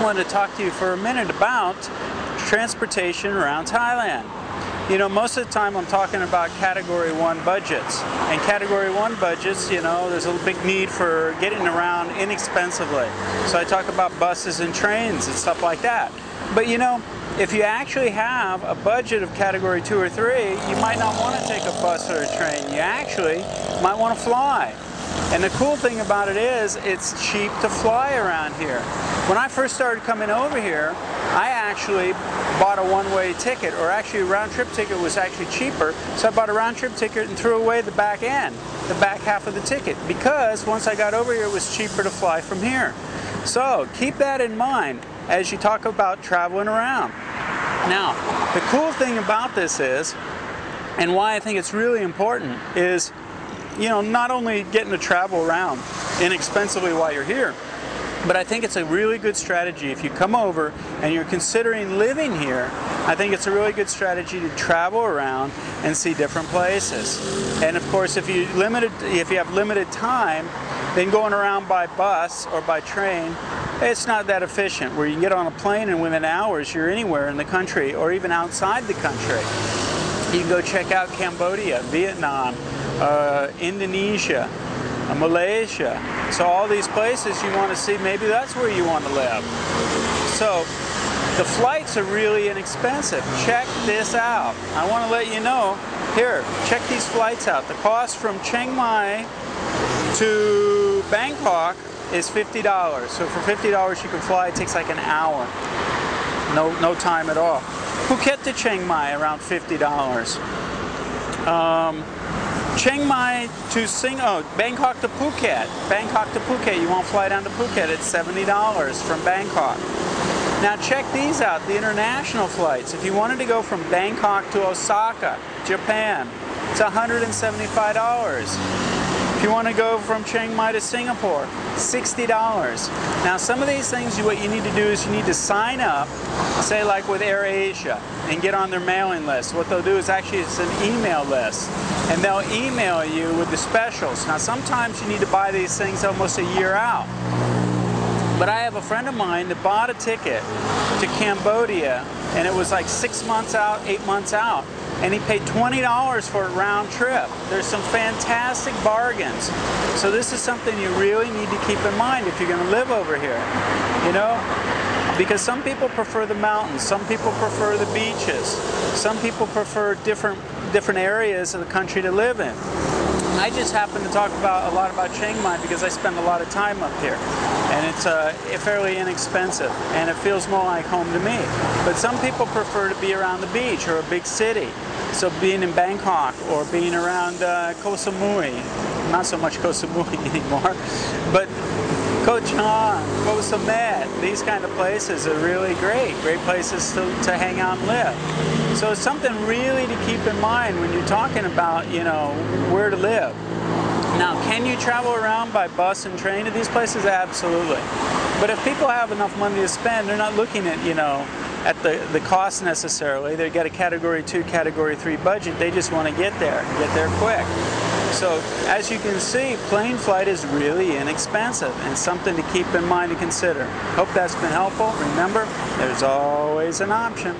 wanted to talk to you for a minute about transportation around Thailand. You know, most of the time I'm talking about Category 1 budgets. And Category 1 budgets, you know, there's a big need for getting around inexpensively. So I talk about buses and trains and stuff like that. But you know, if you actually have a budget of Category 2 or 3, you might not want to take a bus or a train. You actually might want to fly. And the cool thing about it is, it's cheap to fly around here. When I first started coming over here, I actually bought a one-way ticket, or actually a round-trip ticket was actually cheaper. So I bought a round-trip ticket and threw away the back end, the back half of the ticket, because once I got over here, it was cheaper to fly from here. So keep that in mind as you talk about traveling around. Now, the cool thing about this is, and why I think it's really important, is, you know, not only getting to travel around inexpensively while you're here, but I think it's a really good strategy if you come over and you're considering living here. I think it's a really good strategy to travel around and see different places. And of course, if you have limited time, then going around by bus or by train, it's not that efficient. Where you can get on a plane and within hours you're anywhere in the country or even outside the country. You can go check out Cambodia, Vietnam, Indonesia, Malaysia. So all these places you want to see, maybe that's where you want to live. So the flights are really inexpensive. Check this out. I want to let you know, here, check these flights out. The cost from Chiang Mai to Bangkok is $50. So for $50 you can fly. It takes like an hour. No time at all. Phuket to Chiang Mai, around $50. Chiang Mai to Bangkok to Phuket. Bangkok to Phuket, you want to fly down to Phuket, it's $70 from Bangkok. Now check these out, the international flights. If you wanted to go from Bangkok to Osaka, Japan, it's $175. If you want to go from Chiang Mai to Singapore, $60. Now some of these things, what you need to do is you need to sign up, say like with AirAsia, and get on their mailing list. What they'll do is actually it's an email list, and they'll email you with the specials. Now sometimes you need to buy these things almost a year out. But I have a friend of mine that bought a ticket to Cambodia, and it was like 6 months out, 8 months out. And he paid $20 for a round trip. There's some fantastic bargains. So this is something you really need to keep in mind if you're going to live over here. You know, because some people prefer the mountains, some people prefer the beaches, some people prefer different areas of the country to live in. I just happen to talk a lot about Chiang Mai because I spend a lot of time up here, and it's fairly inexpensive, and it feels more like home to me. But some people prefer to be around the beach or a big city. So being in Bangkok or being around Koh Samui, not so much Koh Samui anymore, but Koh Chang, Koh Samet, these kind of places are really great places to hang out and live. So it's something really to keep in mind when you're talking about, you know, where to live. Now, can you travel around by bus and train to these places? Absolutely. But if people have enough money to spend, they're not looking at, you know, at the cost necessarily. They got a Category 2, Category 3 budget. They just want to get there quick. So as you can see, plane flight is really inexpensive and something to keep in mind and consider. Hope that's been helpful. Remember, there's always an option.